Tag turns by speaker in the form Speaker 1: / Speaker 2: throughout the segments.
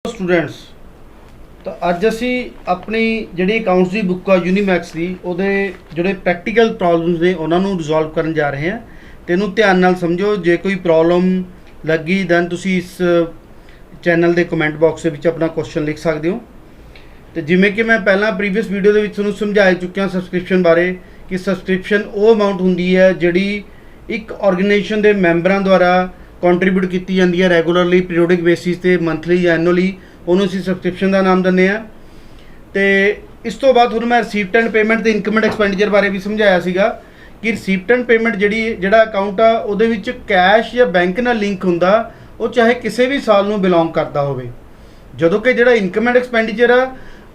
Speaker 1: Students तो अज असी अपनी जी अकाउंट्स की बुक आ यूनीमैक्स की ਉਹਦੇ ਜਿਹੜੇ प्रैक्टिकल प्रॉब्लम्स ने उन्होंने रिजॉल्व करन जा रहे हैं। तेनू ध्यान नाल समझो, जे कोई प्रॉब्लम लगी दैन तुसी इस चैनल के कमेंट बॉक्स के अपना क्वेश्चन लिख सकते हो। तो जिमें कि मैं पहला प्रीवियस वीडियो के तुहानू समझा चुकिया सबसक्रिप्शन बारे कि सबसक्रिप्शन वो अमाउंट होंदी है जिहड़ी एक ऑर्गेनाइजेशन के मैंबरां द्वारा कंट्रीब्यूट की जाती है रैगूलरली पीरियोडिक बेसिस पे मंथली या एनुअली, उन्होंने असीं सबसक्रिप्शन का नाम दिंदे आ। तो इस तो बाद मैं रिसीप्ट एंड पेमेंट ते इनकम एंड एक्सपेंडिचर बारे भी समझाया सीगा कि रिसीप्ट एंड पेमेंट जिहड़ा अकाउंट आ उहदे विच कैश या बैंक नाल लिंक हुंदा, वो चाहे किसी भी साल नूं बिलोंग करता होवे। जदों कि जिहड़ा इनकम एंड एक्सपेंडिचर आ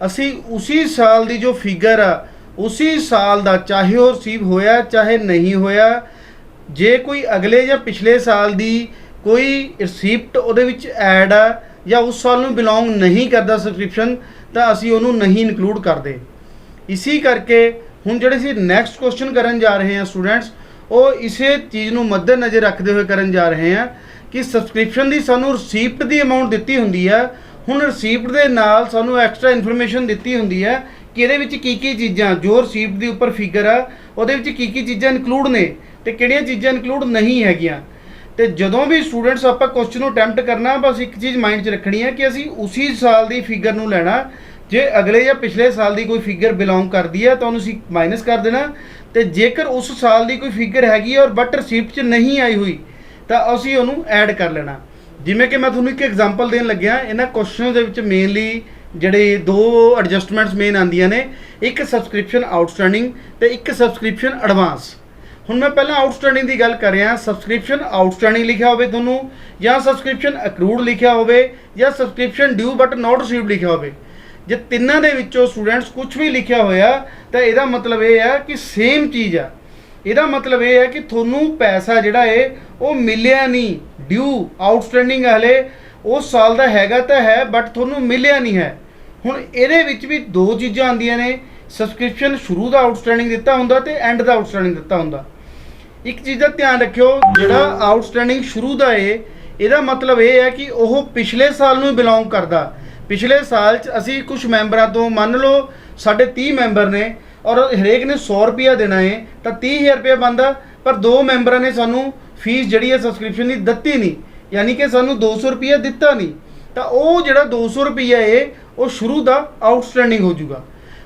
Speaker 1: असीं उसी साल की जो फिगर आ उसी साल का चाहे वो रिसीव होया चाहे नहीं होया, जे कोई अगले या पिछले साल की कोई रिसीप्ट उहदे विच ऐड आ या उस साल नूं बिलोंग नहीं करता सबसक्रिप्शन, तो असीं उहनूं नहीं इनकलूड करते। इसी करके हुण जिहड़े असीं नैक्सट क्वेश्चन करन जा रहे हैं स्टूडेंट्स, वो इसे चीज़ नूं मद्देनज़र रखते हुए करन जा रहे हैं कि सबसक्रिप्शन की सानूं रिसीप्ट की अमाउंट दित्ती हुंदी है। हुण रिसीप्ट के नाल सानूं एक्सट्रा इन्फॉर्मेशन दित्ती हुंदी है कि इहदे विच की चीज़ां जो रिसीप्ट के उपर फिगर आ उहदे विच की चीज़ां इनकलूड ने ते किहड़ियां चीज़ां इनकलूड नहीं हैगियां। तो जदों भी स्टूडेंट्स आपां क्वेश्चन नूं अटैम्प्ट करना, बस एक चीज़ माइंड च रखनी है कि असीं उसी साल की फिगर नूं लैना। जे अगले या पिछले साल की कोई फिगर बिलोंग करती है तो उन्होंने माइनस कर देना, तो जेकर उस साल की कोई फिगर हैगी और बट रिसीप्ट च नहीं आई हुई तो असीं उहनूं ऐड कर लेना। जिमें कि मैं तुहानूं एक एग्जाम्पल देन लग्या, इन्हां क्वेश्चन दे विच मेनली ਜਿਹੜੇ दो एडजस्टमेंट्स मेन आंदियां ने, एक सबसक्रिप्शन आउटस्टैंडिंग तो एक सबसक्रिप्शन एडवांस। हुण मैं पहला आउटस्टैंडिंग की गल कर रहा, सबसक्रिप्शन आउटस्टैंडिंग लिखा होवे तुहानूं या सबसक्रिप्शन अक्रूड लिखा होवे या subscription due but not received लिखा होवे, जे तिन्नां दे विचों स्टूडेंट्स कुछ भी लिखा होया तो इहदा मतलब ये है कि सेम चीज़ आ। इहदा मतलब ये है कि तुहानूं पैसा जिहड़ा है वो मिलिया नहीं, ड्यू आउटस्टैंडिंग हले उस साल का हैगा तो है बट तुहानूं मिलिया नहीं है। हुण इहदे विच भी दो चीज़ां आंदियां ने, सबसक्रिप्शन शुरू का आउटस्टैंडिंग दिता हुंदा ते एंड का आउटस्टैंडिंग दिता हुंदा। एक चीज़ का ध्यान रखियो, जिहड़ा आउटस्टैंडिंग शुरू का है इहदा मतलब ये है कि वह पिछले साल नूं बिलोंग करदा। पिछले साल च असीं कुछ मैंबरां तो मान लो साढ़े 30 मैंबर ने और हरेक ने 100 रुपया देना है तो 30,000 रुपया बनता, पर दो मैंबरां ने सानूं फीस जिहड़ी है सबसक्रिप्शन की दित्ती नहीं, यानी कि सानूं 200 रुपया दिता नहीं, तो वो जिहड़ा 200 रुपया है वो शुरू का आउटस्टैंडिंग हो जाऊगा।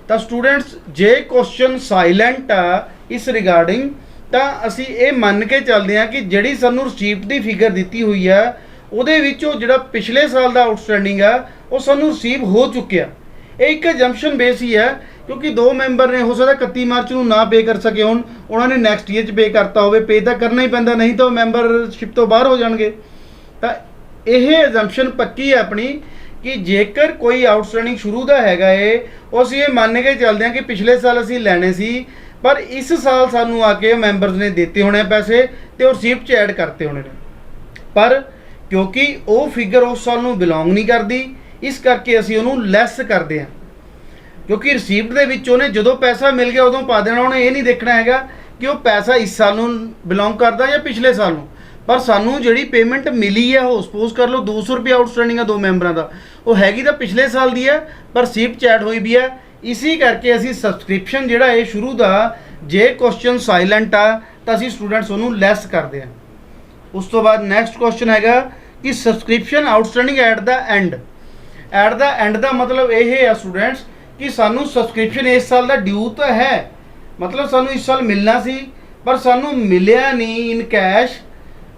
Speaker 1: तो स्टूडेंट्स जे क्वेश्चन साइलेंट आ इस रिगार्डिंग तो असी ये मन के चलते हैं कि जिहड़ी सानूं रिसीप्ट की फिगर दी हुई है उहदे विचों जिहड़ा पिछले साल का आउटस्टैंडिंग है वो सानूं रिसीव हो चुकिया। एक एजम्पशन बेस ही है, क्योंकि दो मैंबर ने हो सकता 31 मार्च को ना पे कर सके, हुण उन्होंने नैक्सट ईयर पे करता हो, पे तो करना ही पैंदा, नहीं तो मैंबरशिप तो बाहर हो जाएंगे। तो यह एजम्पशन पक्की है अपनी कि जेकर कोई आउटस्टैंडिंग शुरू का हैगा है वो असीं ये मान के चलते हैं कि पिछले साल असीं लैने सी पर इस साल सानू आके मैंबर्स ने देते होने पैसे तो रिसीप्ट च ऐड करते होने ने, पर क्योंकि वो फिगर उस साल नूं बिलोंग नहीं करती इस करके असीं उहनूं लैस करते हैं। क्योंकि रिसीप्ट दे विच उहने जदों पैसा मिल गया उदों पा देना, उहने ये नहीं देखना हैगा कि वो पैसा इस साल नूं बिलोंग करता या पिछले साल नूं। पर सानू जिहड़ी पेमेंट मिली है वो सपोज कर लो 200 रुपया आउटस्टैंडिंग है दो मैंबरां दा, वो हैगी तो पिछले साल की है पर रिसीप्ट च ऐड हुई भी है। इसी करके असी सबसक्रिप्शन जिहड़ा है शुरू का जे क्वेश्चन साइलेंट आ तो असी स्टूडेंट्स उन्होंने लैस करते हैं। उस तो बाद नैक्सट क्वेश्चन हैगा कि subscription outstanding at the and. Eight the and का मतलब ये है स्टूडेंट्स कि सानू सबसक्रिप्शन इस साल का ड्यू तो है, मतलब सानू इस साल मिलना सी पर सानू मिलिया नहीं इन कैश,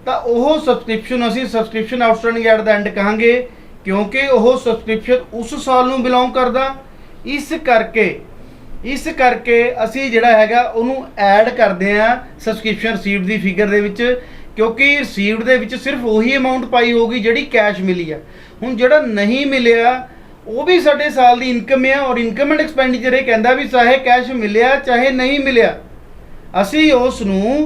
Speaker 1: तो वह सबसक्रिप्शन असी subscription outstanding at the end कहांगे, क्योंकि वह सबसक्रिप्शन उस साल नूं बिलोंग करदा। इस करके असी जिहड़ा हैगा उहनूं ऐड करते हैं सबसक्रिप्शन रिसीव्ड की फिगर दे विच, क्योंकि रिसीव्ड दे विच सिर्फ वही अमाउंट पाई होगी जिहड़ी कैश मिली है। हुण जिहड़ा नहीं मिलिया वो भी साडे साल की इनकम है और इनकम एंड एक्सपेंडिचर ये कहंदा भी चाहे कैश मिलिया चाहे नहीं मिलिया असी उस नूं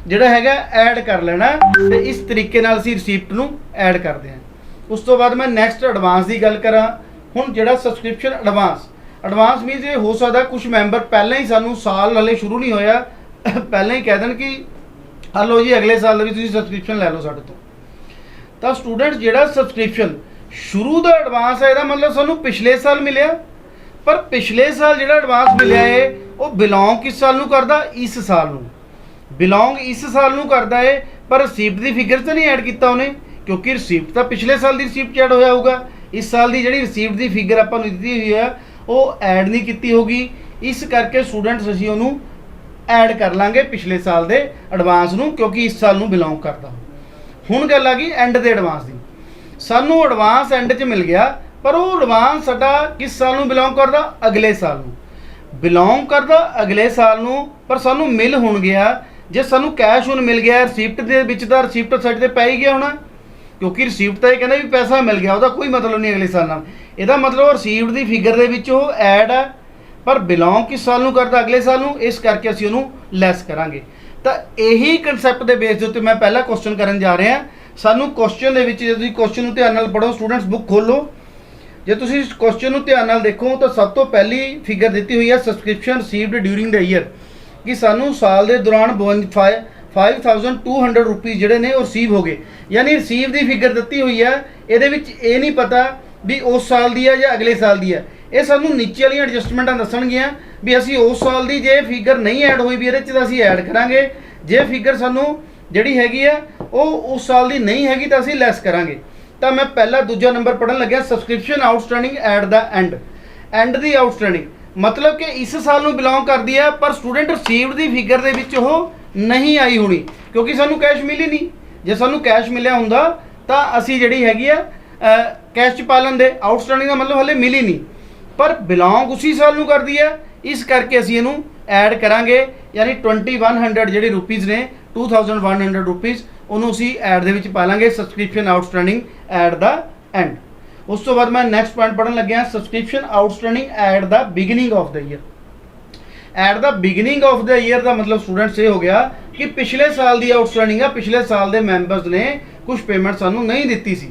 Speaker 1: जिहड़ा हैगा ऐड कर लेना, तो इस तरीके नाल असी रिसीप्ट नूं ऐड करते हैं। उस तो बाद मैं नैक्सट एडवांस की गल करा। हुण जिहड़ा सबसक्रिप्शन एडवांस मीनस ये हो सकता कुछ मैंबर पहले ही सानू साल हले शुरू नहीं होया पहले ही कह दें कि हलो जी अगले साल भी तुसीं सबसक्रिप्शन लै लो साडे तो स्टूडेंट्स जिहड़ा सबसक्रिप्शन शुरू का एडवांस है, ਇਹਦਾ मतलब ਸਾਨੂੰ पिछले साल मिले, पर पिछले साल ਜਿਹੜਾ एडवांस मिले है वो बिलोंग किस साल ਨੂੰ करदा, इस साल ਨੂੰ बिलोंग इस साल ਨੂੰ करदा है, पर रिसीप्ट की फिगर तो नहीं ऐड किया उन्हें, क्योंकि रिसीप्ट तो पिछले साल की रिसीप्ट ऐड होया होगा। इस साल की जी रिसीप्ट की फिगर आपां नूं दित्ती हुई है वो ऐड नहीं की होगी, इस करके स्टूडेंट्स असीं उहनूं ऐड कर लांगे पिछले साल के एडवांस नूं, क्योंकि इस साल नूं बिलोंग करदा। हुण गल आ गई एंड के एडवांस की, सानूं एडवांस एंड च मिल गया, पर वो एडवांस साडा किस साल नूं बिलोंग करदा, अगले साल नूं बिलोंग करदा, अगले साल नूं, पर सानूं मिल हुण गया। जे सानूं कैश हुण मिल गया, रिसीप्ट दे विच तां रिसीप्ट साइड ते पै ही गया होना, क्योंकि रिसीप्ट तो यह कहना भी पैसा मिल गया, उसका कोई मतलब नहीं अगले साल नाल। इहदा मतलब रिसीप्ट की फिगर दे विच वो ऐड है, पर बिलोंग किस साल नूं करदा, अगले साल नूं, इस करके असीं उहनूं लैस करांगे। तो यही कंसैप्ट के बेस के उत्ते मैं पहला क्वेश्चन करन जा रहा। सानूं क्वेश्चन दे विच जे तुसीं क्वेश्चन नूं ध्यान नाल पढ़ो, स्टूडेंट्स बुक खोलो, जे तुसीं क्वेश्चन नूं ध्यान नाल देखो तो सब तो पहली फिगर दी हुई है subscription received during the year, कि सानूं साल के दौरान 5200 रुपीज़ जोड़े ने रिसीव हो गए, यानी रिसीव की फिगर दी हुई है। ये नहीं पता भी उस साल की है या अगले साल की है, ये सानूं नीचे वाली एडजस्टमेंट दसणगियां भी असी उस साल की जे फिगर नहीं ऐड हुई भी ये असी ऐड करांगे, जे फिगर सानूं जिहड़ी हैगी है वो उस साल की नहीं हैगी तो असी लैस करांगे। तो मैं पहला दूजा नंबर पढ़न लग्या, subscription outstanding at the and the outstanding, मतलब कि इस साल नूं बिलोंग करती है, पर स्टूडेंट रिसीव्ड की फिगर दे विच वो नहीं आई होनी, क्योंकि सानूं कैश मिली नहीं। जे सानूं कैश मिलिया हुंदा तां असी जिहड़ी हैगी है कैश च पा लैंदे, आउटस्टैंडिंग का मतलब हले मिली नहीं, पर बिलोंग उसी साल नूं करदी है, इस करके असी इहनूं ऐड करांगे, यानी 2100 जिहड़ी रुपीज़ ने 2100 रुपीज़ उन्होंने उसी ऐड दे विच पा लांगे, subscription outstanding at the end. उस तो बाद मैं नैक्सट पॉइंट पढ़न लग्या, subscription outstanding at the beginning of the year. At the beginning of the year का मतलब स्टूडेंट्स ये हो गया कि पिछले साल की आउटस्टैंडिंग है, पिछले साल के मैंबरस ने कुछ पेमेंट सानूं नहीं दित्ती सी,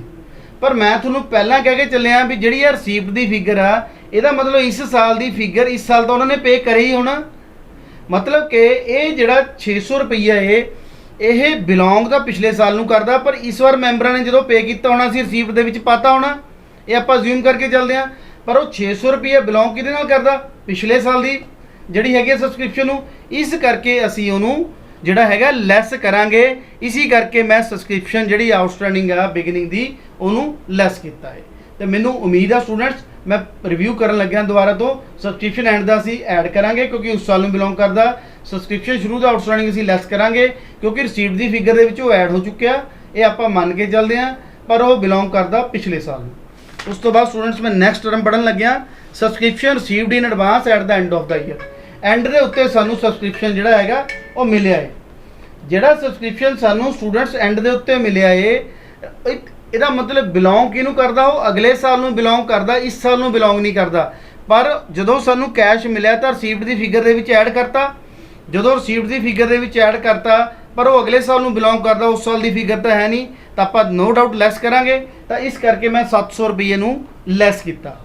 Speaker 1: पर मैं तुहानूं पहलां कह के चलिया भी जिहड़ी आ रिसीप्ट की फिगर आ, इहदा मतलब इस साल की फिगर इस साल तो उन्होंने पे करे ही होना, मतलब कि ये जिहड़ा 600 रुपया है ये बिलोंग तो पिछले साल नूं करदा, पर इस बार मैंबरां ने जो पे किया होना सी रिसीप्ट दे विच पाता होना, ये आपां अज्यूम करके चलते हैं, पर वो 600 रुपया बिलोंग किहदे नाल करदा, पिछले साल की जिहड़ी हैगी सबसक्रिप्शन नूं, इस करके असीं उहनूं जिहड़ा हैगा लैस करांगे। इसी करके मैं सबसक्रिप्शन जिहड़ी आउटस्टैंडिंग आ बिगिनिंग दी उहनूं लैस कीता है। तो मैनूं उम्मीद आ स्टूडेंट्स मैं रिव्यू करन लग्या दोबारा तो सबसक्रिप्शन एंड दा असीं ऐड करांगे, क्योंकि उस साल नूं बिलोंग करदा, सब्सक्रिप्शन शुरू दा आउटस्टैंडिंग असीं लैस करांगे, क्योंकि रिसीप्ट की फिगर दे विच वो ऐड हो चुक्या, ये आपां मन के चलते हैं, पर वो बिलोंग करदा पिछले साल नूं। उस तो बाद स्टूडेंट्स मैं नैक्सट टर्म पढ़न लग्या, subscription received in advance at the end of the year. And के उत्ते सानूं सबसक्रिप्शन जिहड़ा हैगा वो मिलिया है, जिहड़ा सबसक्रिप्शन सानूं स्टूडेंट्स एंड के उत्ते मिलिया है, ਇਹਦਾ मतलब बिलोंग किहनूं करदा, वो अगले साल नूं बिलोंग करदा, इस साल नूं बिलोंग नहीं करदा। पर जदों सानूं कैश मिलिया तो रिसीप्ट की फिगर दे विच ऐड करता, जदों रिसीप्ट की फिगर दे विच ऐड करता, पर वो अगले साल नूं बिलोंग करदा, उस साल की फिगर तो है नहीं, तो आपां नो डाउट लैस करांगे। तो इस करके मैं 700 रुपये नूं लैस किया।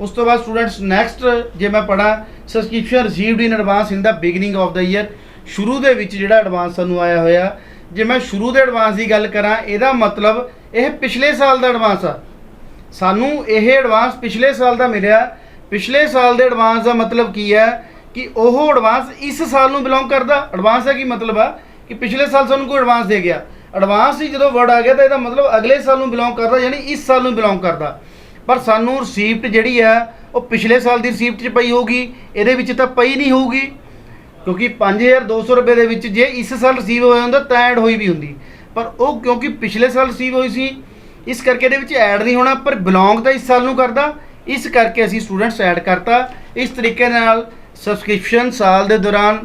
Speaker 1: उस तो बाद स्टूडेंट्स नैक्सट जे मैं पढ़ा, subscription received in advance in the beginning of the year, शुरू दे विच जिहड़ा एडवांस सानूं आया होया, जे मैं शुरू दे एडवांस की गल करां, इहदा मतलब यह पिछले साल का एडवांस आ, सानूं यह एडवांस पिछले साल का मिलिया। पिछले साल के एडवांस का मतलब की है कि वह एडवांस इस साल नूं बिलोंग करदा। एडवांस का की मतलब आ कि पिछले साल सानूं कोई एडवांस दे गया, एडवांस ही जो वर्ड आ गया तो यह मतलब अगले साल नूं बिलोंग करदा, यानी इस साल नूं बिलोंग करदा। पर सानूं रिसीप्ट जिहड़ी है वो पिछले साल की रिसीप्ट च पई होगी, इहदे विच तां पई नहीं होगी, क्योंकि 5200 रुपये दे विच जे इस साल रिसीव होया हुंदा तां ऐड होई भी हुंदी, पर वो क्योंकि पिछले साल रिसीव हुई सी, इस करके इहदे विच ऐड नहीं होना, पर बिलोंग तो इस साल नूं करदा, इस करके असीं स्टूडेंट्स ऐड करता। इस तरीके नाल सबसक्रिप्शन साल के दौरान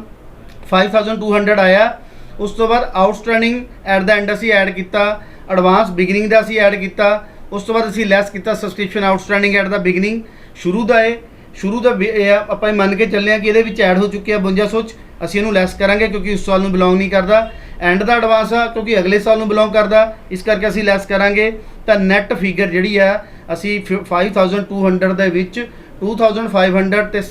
Speaker 1: 5200 आया। उस तो बाद आउटस्टैंडिंग एट द एंड असीं ऐड किया, एडवांस बिगिनिंग का असीं ऐड किया। उस तो बाद असीं लैस किया subscription outstanding at the beginning, शुरू का है, शुरू का आपां मन के चले कि इहदे विच ऐड हो चुकी है 5200, असीं इहनूं लैस करांगे क्योंकि उस साल नूं बिलोंग नहीं करदा। एंड का एडवांस आ क्योंकि अगले साल नूं बिलोंग करदा, इस करके असीं लैस करांगे। तो नैट फिगर जिहड़ी आ असीं 5200 दे विच 2500 ते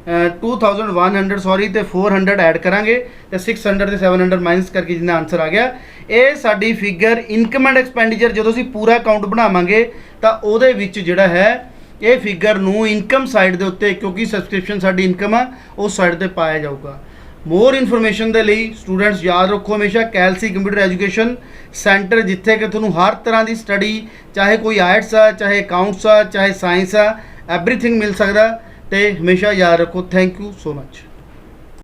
Speaker 1: 2100 सॉरी तो 400 ऐड करांगे, तो 600 ते 700 माइनस करके जिन्ना आंसर आ गया। ये साडी फिगर इनकम एंड एक्सपेंडिचर जो असीं पूरा अकाउंट बनावांगे ਤਾਂ ਉਹਦੇ ਵਿੱਚ ਜਿਹੜਾ ਹੈ ਇਹ ਫਿਗਰ ਨੂੰ ਇਨਕਮ ਸਾਈਡ ਦੇ ਉੱਤੇ, ਕਿਉਂਕਿ ਸਬਸਕ੍ਰਿਪਸ਼ਨ ਸਾਡੀ ਇਨਕਮ ਆ, ਉਸ ਸਾਈਡ ਤੇ ਪਾਇਆ ਜਾਊਗਾ। ਮੋਰ ਇਨਫੋਰਮੇਸ਼ਨ ਦੇ ਲਈ ਸਟੂਡੈਂਟਸ ਯਾਦ ਰੱਖੋ ਹਮੇਸ਼ਾ ਕੈਲਸੀ ਕੰਪਿਊਟਰ ਐਜੂਕੇਸ਼ਨ ਸੈਂਟਰ, ਜਿੱਥੇ ਕਿ ਤੁਹਾਨੂੰ ਹਰ ਤਰ੍ਹਾਂ ਦੀ ਸਟੱਡੀ, ਚਾਹੇ ਕੋਈ ਆਰਟਸ ਆ, ਚਾਹੇ ਅਕਾਊਂਟਸ ਆ, ਚਾਹੇ ਸਾਇੰਸ ਆ, ਐਵਰੀਥਿੰਗ ਮਿਲ ਸਕਦਾ। ਤੇ ਹਮੇਸ਼ਾ ਯਾਦ ਰੱਖੋ। Thank you so much.